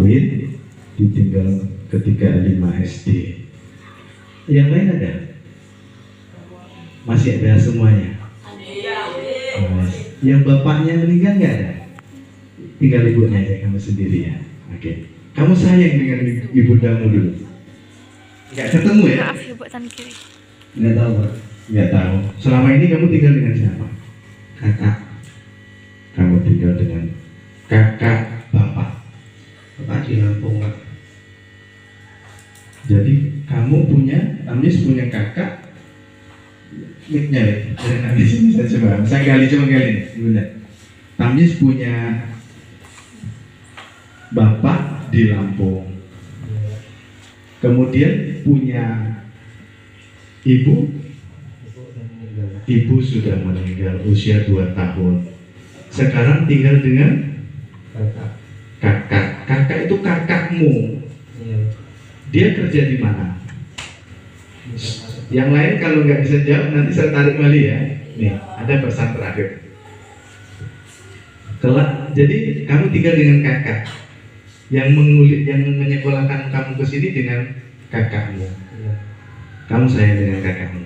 Win ditinggal ketika 5 SD. Yang lain ada? Masih ada semuanya? Yang bapaknya meninggal nggak ada? Tinggal ibunya aja, kamu sendiri ya. Oke. Kamu sayang dengan ibundamu dulu? Nggak ketemu ya? Maaf ya, buat tangan kiri. Nggak tahu, Pak. Nggak tahu. Selama ini kamu tinggal dengan siapa? Kakak. Kamu tinggal dengan kakak bapak. Bapak di Lampung, Pak. Jadi kamu punya, Amis punya kakak. Miknya ya, jangan di sini saya coba. Saya coba gali. Benar. Amis punya bapak di Lampung. Kemudian punya ibu sudah meninggal usia 2 tahun. Sekarang tinggal dengan kakak. Kakak itu kakakmu. Dia kerja di mana? Yang lain kalau nggak bisa jawab nanti saya tarik balik ya. Nih, ada pesan terakhir. Jadi kamu tinggal dengan kakak yang menyekolahkan kamu ke sini dengan kakakmu. Kamu sayang dengan kakakmu.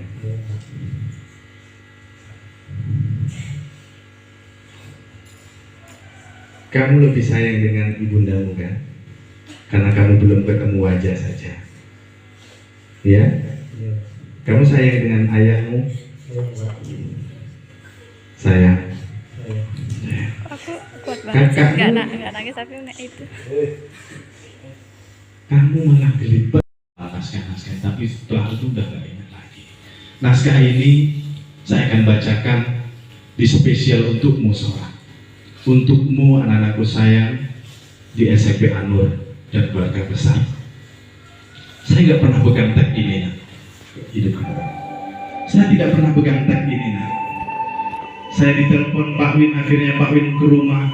Kamu lebih sayang dengan ibundamu kan? Karena kamu belum ketemu wajah saja. Ya? Kamu sayang dengan ayahmu? Sayang. Aku kuat banget. Kakakmu? Nggak nangis tapi itu. Kamu malah gelibet naskah-naskah, tapi setelah itu udah gak ingat lagi. Naskah ini saya akan bacakan di spesial untukmu Sora, untukmu anak-anakku sayang di SMP Anur dan keluarga besar. Saya nggak pernah pegang tag ini, nak. Hidup kamu. Saya tidak pernah pegang tag ini, nak. Saya ditelepon Pak Win, akhirnya Pak Win ke rumah.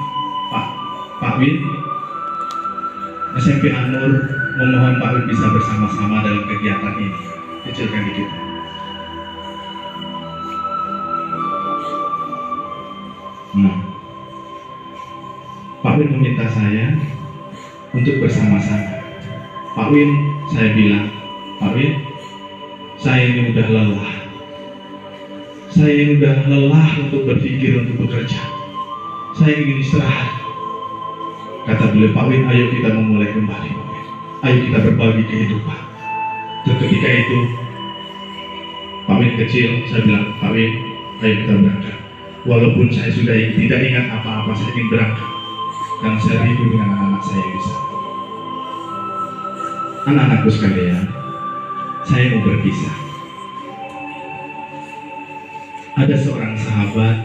Pak Win, SMP Anur memohon Pak Win bisa bersama-sama dalam kegiatan ini. Kecilkan dikit. Pak Win meminta saya untuk bersama-sama. Pak Win, saya bilang, Pak Win, saya ini udah lelah. Saya ini udah lelah untuk berpikir, untuk bekerja. Saya ingin istirahat. Kata beliau, Pak Win, ayo kita memulai kembali, Pak Win. Ayo kita berbagi kehidupan. Dan ketika itu, Pak Win kecil, saya bilang, Pak Win, ayo kita berangkat. Walaupun saya sudah tidak ingat apa-apa, saya ingin berangkat. Karena saya rindu dengan anak-anak saya di sana. Anak-anakku sekalian, saya mau berpisah. Ada seorang sahabat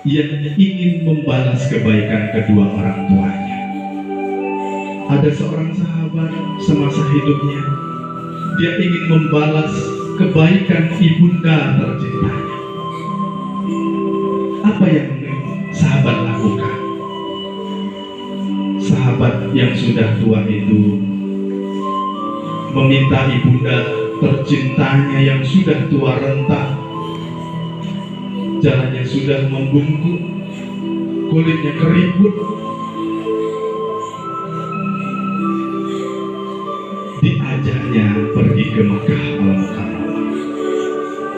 yang ingin membalas kebaikan kedua orang tuanya. Ada seorang sahabat semasa hidupnya, dia ingin membalas kebaikan ibunda tercintanya. Apa yang sahabat lakukan? Sahabat yang sudah tua itu meminta ibunda tercintanya yang sudah tua renta, jalannya sudah membungkuk, kulitnya keriput, diajaknya pergi ke Makkah Al-Mukarramah.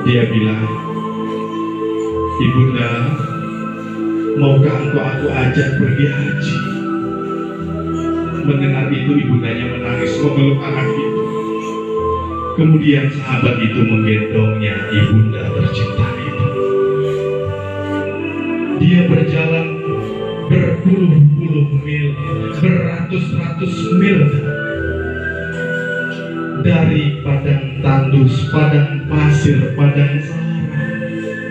Dia bilang, ibunda, maukah engkau aku ajak pergi haji? Mendengar itu ibundanya menangis memeluk anak itu. Kemudian sahabat itu menggendongnya ibunda tercinta itu. Dia berjalan berpuluh-puluh mil, beratus-ratus mil dari padang tandus, padang pasir, padang sahara.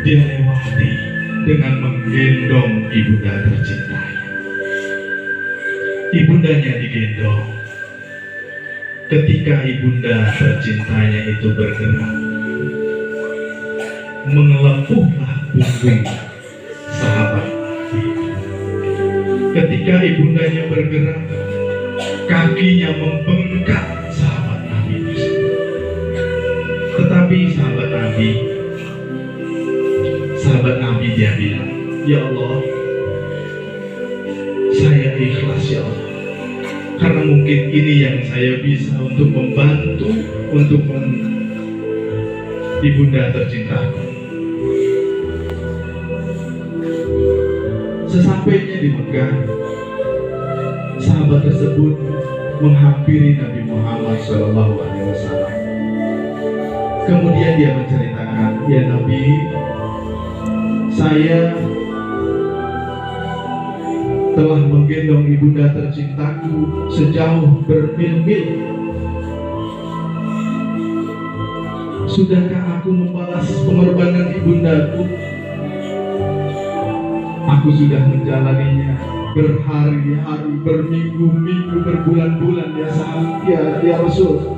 Dia lewati dengan menggendong ibunda tercintanya. Ibundanya digendong. Ketika ibunda tercintanya itu bergerak, mengelepuhlah punggung sahabat itu. Ketika ibundanya bergerak, kakinya membengkak sahabat Nabi itu. Tetapi sahabat Nabi dia bilang, ya Allah, ikhlas ya Allah. Karena mungkin ini yang saya bisa untuk membantu, untuk ibunda tercintaku. Sesampainya di Mekah, sahabat tersebut menghampiri Nabi Muhammad SAW. Kemudian dia menceritakan, ya Nabi, saya telah menggendong ibunda tercintaku sejauh bermil-mil. Sudahkah aku membalas pengorbanan ibundaku? Aku sudah menjalaninya berhari-hari, berminggu-minggu, berbulan-bulan ya Rasul.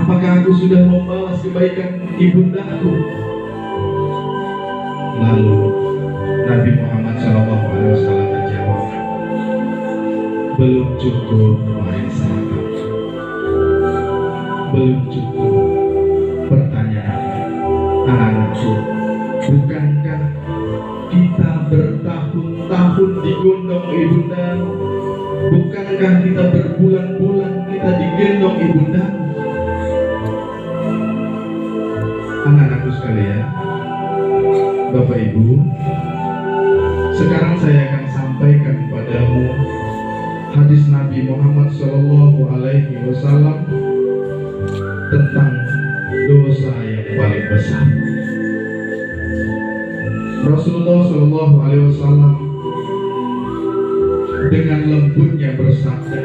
Apakah aku sudah membalas kebaikan ibundaku? Lalu Nabi Muhammad SAW menjawab, belum cukup wahai sahabat, belum cukup. Pertanyaan anak-anakku, bukankah kita bertahun-tahun digondong ibunda? Bukankah kita berbulan-bulan kita digendong ibunda? Anak-anakku sekalian, Bapak Ibu, sekarang saya akan sampaikan padamu hadis Nabi Muhammad SAW tentang dosa yang paling besar. Rasulullah SAW dengan lembutnya bersabda,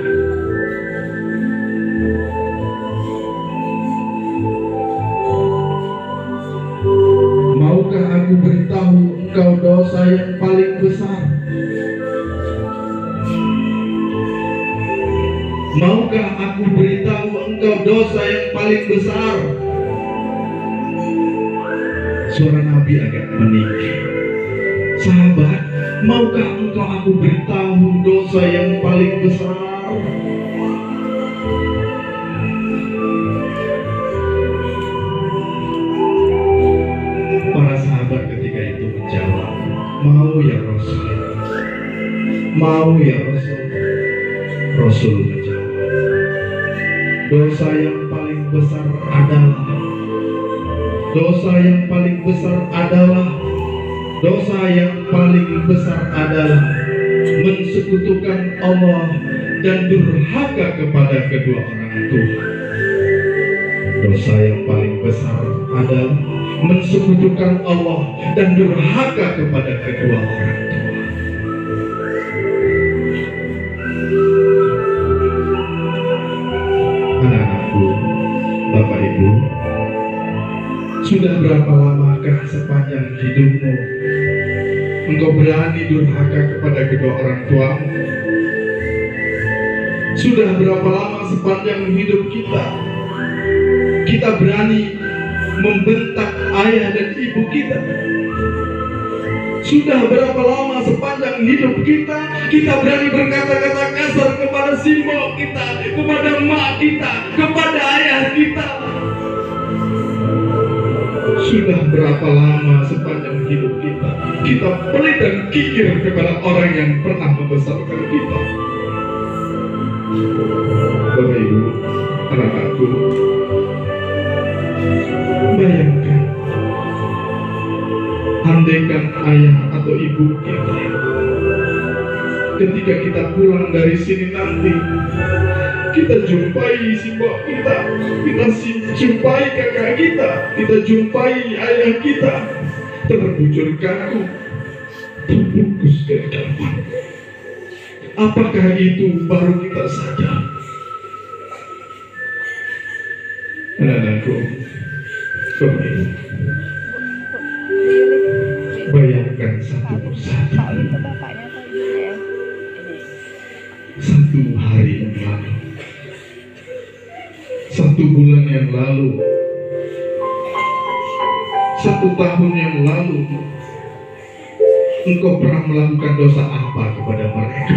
maukah aku beritahu engkau dosa yang paling besar? Maukah aku beritahu engkau dosa yang paling besar? Suara Nabi agak meninggi. Sahabat, maukah engkau aku beritahu dosa yang paling besar? Para sahabat ketika itu menjawab, mau ya Rasul, mau ya Rasul. Rasul menjawab, dosa yang paling besar adalah, dosa yang paling besar adalah, dosa yang paling besar adalah mensekutukan Allah dan durhaka kepada kedua orang tua. Dosa yang paling besar adalah mensekutukan Allah dan durhaka kepada kedua orang tua. Anak-anakku, Bapak Ibu, sudah berapa lamakah sepanjang hidupmu engkau berani durhaka kepada kedua orang tuamu? Sudah berapa lama sepanjang hidup kita berani membentak ayah dan ibu kita? Sudah berapa lama sepanjang hidup kita berani berkata-kata kasar kepada simbol kita, kepada emak kita, kepada ayah kita? Sudah berapa lama sepanjang hidup kita pelit dan kikir kepada orang yang pernah membesarkan kita? Bapak Ibu, anak-anakku, bayangkan, andaikan ayah atau ibu kita ketika kita pulang dari sini nanti, kita jumpai simbol kita jumpai kakak kita jumpai ayah kita terbujur kaku, terbungkus ke depan. Apakah itu baru kita sadar? Anak-anakku, bayangkan satu persatu. Satu hari yang lalu, satu bulan yang lalu, satu tahun yang lalu, engkau pernah melakukan dosa apa kepada mereka?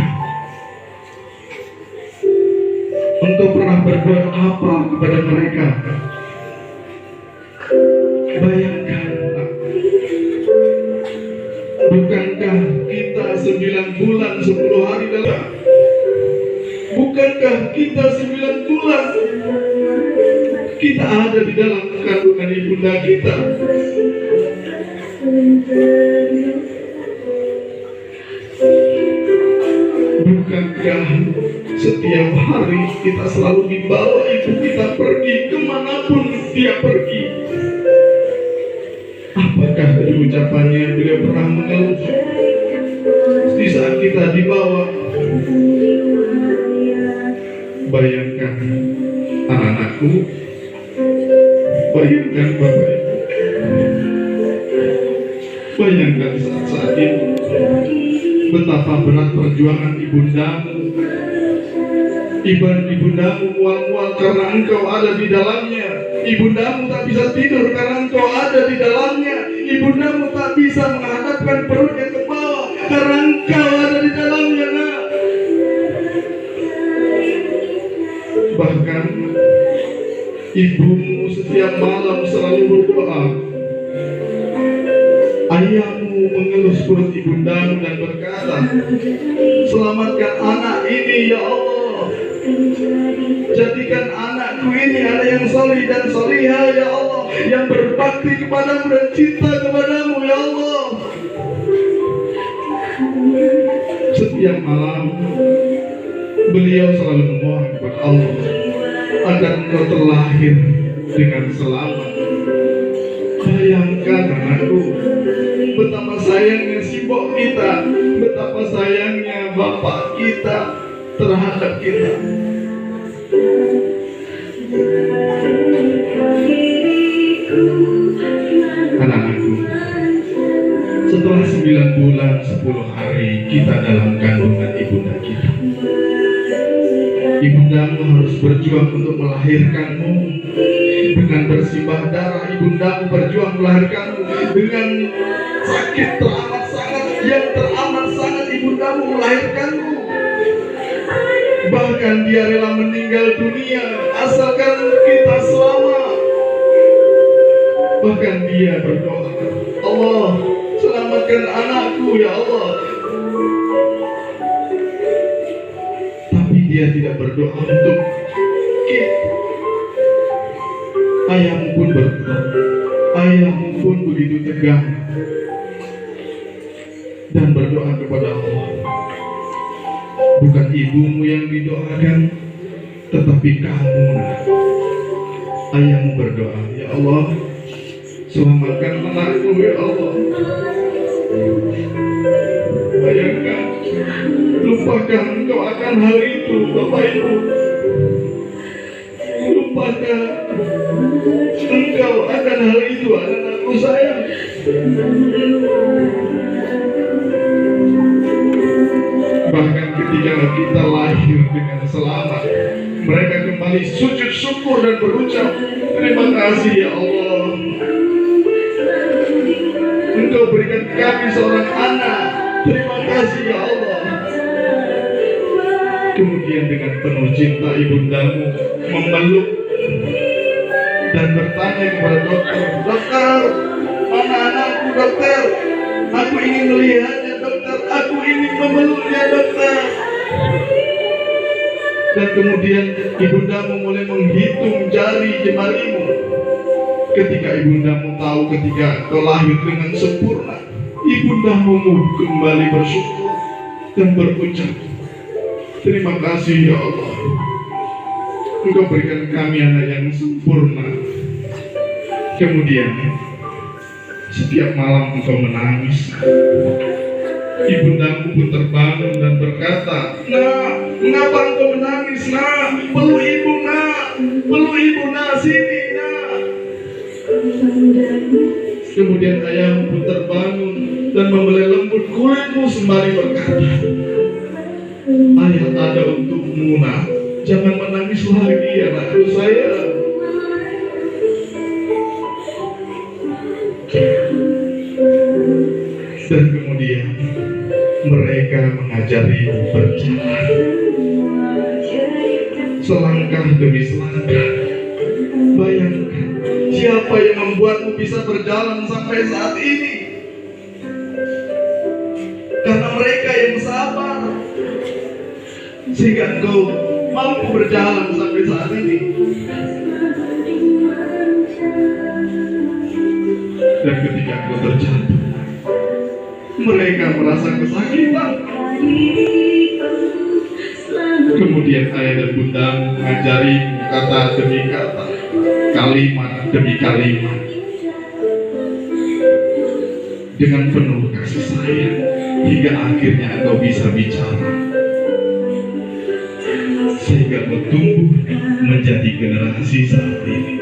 Engkau pernah berbuat apa kepada mereka? Bayangkan, bukan Bukankah kita 9 bulan 10 hari dalam? Bukankah kita 9 bulan kita ada di dalam kandungan ibunda kita? Bukankah setiap hari kita selalu dibawa ibu kita pergi kemanapun dia pergi? Apakah dari ucapannya beliau pernah mengeluh di saat kita dibawa? Bayangkan anak-anakku, bayangkan Bapak Ibu, bayangkan saat-saat itu betapa berat perjuangan ibundamu. Ibundamu mual-mual karena engkau ada di dalamnya. Ibundamu tak bisa tidur karena engkau ada di dalamnya. Ibundamu tak bisa menghadapkan perutnya ke bawah karena engkau ada di dalamnya, nak. Bahkan ibumu setiap malam selalu berdoa. Ayahmu mengelus perut ibundamu dan berkata, selamatkan anak ini ya Allah. Jadikan anakku ini ada yang solih dan solihah ya Allah, yang berbakti kepadamu dan cinta kepadamu ya Allah. Setiap malam beliau selalu memohon kepada Allah agar engkau terlahir dengan selamat. Bayangkan anakku, betapa sayangnya sibuk kita, betapa sayangnya bapak kita terhadap kita. Anak-anakku, setelah 9 bulan 10 hari kita dalam kandungan ibunda kita, ibundamu harus berjuang untuk melahirkanmu. Dengan bersimbah darah, ibundamu berjuang melahirkanmu. Dengan sakit teramat sangat, yang teramat sangat ibundamu melahirkanmu. Bahkan dia rela meninggal dunia asalkan kita selamat. Bahkan dia berdoa, Allah selamatkan anakku ya Allah. Tapi dia tidak berdoa untuk kita. Ayahmu pun berdoa. Ayahmu pun begitu tegang dan berdoa kepada Allah. Bukan ibumu yang didoakan, tetapi kamu. Ayahmu berdoa, ya Allah, selamatkan anakku ya Allah. Bayangkan, lupakan engkau akan hal itu, Bapak Ibu. Lupakan engkau akan hal itu, anak-anakku sayang. Bahkan ketika kita lahir dengan selamat, mereka kembali sujud syukur dan berucap, terima kasih ya Allah, engkau berikan kami seorang anak, terima kasih ya Allah. Kemudian dengan penuh cinta ibundamu memeluk dan bertanya kepada dokter, dokter, mana anakku dokter? Aku ingin melihatnya dokter, aku ingin memeluknya dokter. Dan kemudian ibundamu mulai menghitung jari jemarimu. Ketika ibundamu tahu ketika kau lahir dengan sempurna, ibundamu kembali bersyukur dan berucap, terima kasih ya Allah, engkau berikan kami anak yang sempurna. Kemudian setiap malam engkau menangis. Ibundamu pun terbangun dan berkata, nak, mengapa engkau menangis nak? Peluk ibu nak, peluk ibu nak, sini nak. Kemudian ayahmu pun terbangun dan membelai lembut kulitmu sembari berkata, ayah ada untukmu nak, jangan menangis lagi anakku sayang. Dan kemudian mereka mengajari berjalan selangkah demi selangkah. Bayangkan, siapa yang membuatmu bisa berjalan sampai saat ini? karena mereka yang sabar, sehingga Engkau mampu berjalan sampai saat ini. Dan ketika Engkau terjatuh, mereka merasa kesakitan. Kemudian ayah dan bunda mengajari kata demi kata, kalimat demi kalimat, dengan penuh kasih sayang, hingga akhirnya Engkau bisa bicara, sehingga Engkau tumbuh menjadi generasi saat ini.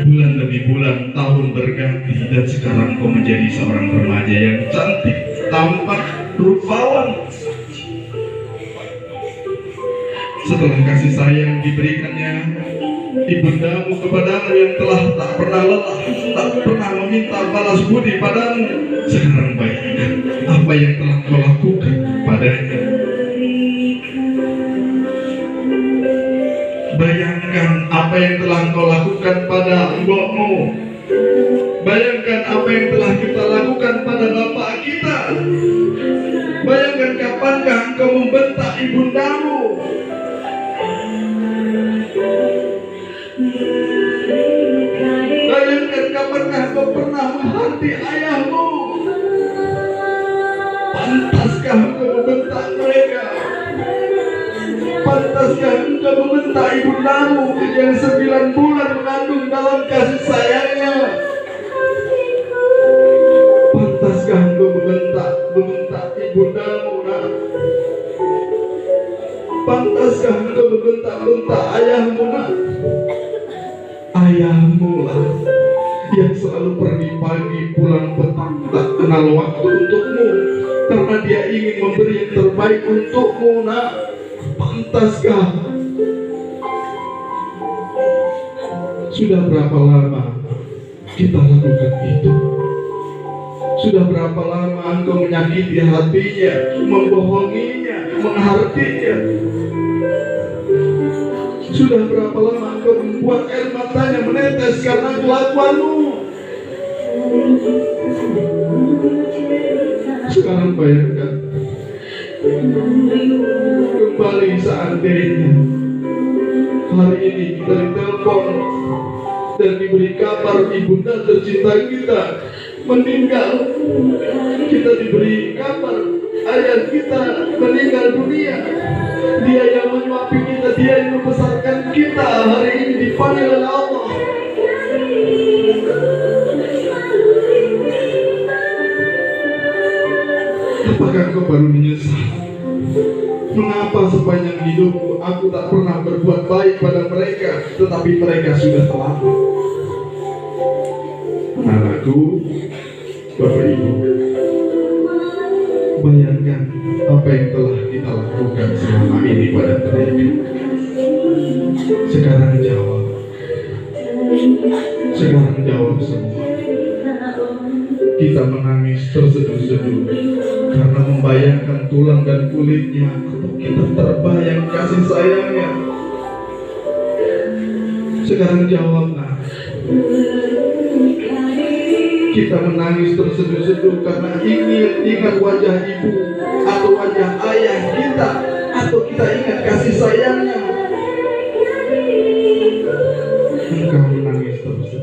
Bulan demi bulan, tahun berganti, dan sekarang Engkau menjadi seorang remaja yang cantik, tampan, rupawan. Setelah kasih sayang diberikannya ibundamu kepadamu yang telah tak pernah lelah, tak pernah meminta balas budi padamu, sekarang bayangkan apa yang telah Kau lakukan padanya. Bayangkan apa yang telah Kau lakukan pada mbokmu. Bayangkan apa yang telah kita lakukan pada bapak kita. Bayangkan kapankah Engkau membentak ibundamu. Bayangkan kapankah Kau pernah menghati ayahmu. Pantaskah Engkau membentak mereka? Pantaskah Engkau membentak ibundamu yang 9 bulan mengandung dalam kasih sayangnya? Pantaskah Engkau membentak ibundamu, nak? Pantaskah Engkau membentak ayahmu, nak? Ayahmu lah yang selalu pergi pagi pulang petang, tak kenal waktu untukmu, karena dia ingin memberi yang terbaik untukmu, nak. Pantaskah? Sudah berapa lama kita lakukan itu? Sudah berapa lama Engkau menyakiti hatinya, membohonginya, menghardinya? Sudah berapa lama Engkau membuat air matanya menetes karena kelakuanmu? Sekarang bayangkan, kembali seandainya hari ini kita ditelepon dan diberi kabar ibunda tercinta kita meninggal. Kita diberi kabar ayah kita meninggal dunia. Dia yang menyuapi kita, dia yang membesarkan kita, hari ini dipanggil oleh Allah. Apakah Kau baru menyesal? Mengapa sepanjang hidupku aku tak pernah berbuat baik pada mereka, tetapi mereka sudah terlambat? Anakku, Bapak Ibu, bayangkan apa yang telah kita lakukan selama ini pada mereka. Sekarang jawab semua. Kita menangis terseduh-seduh karena membayangkan tulang dan kulitnya, atau kita terbayang kasih sayangnya. Sekarang jawablah. Kita menangis terseduh-seduh karena ingat wajah ibu atau wajah ayah kita, atau kita ingat kasih sayangnya. Engkau menangis terseduh.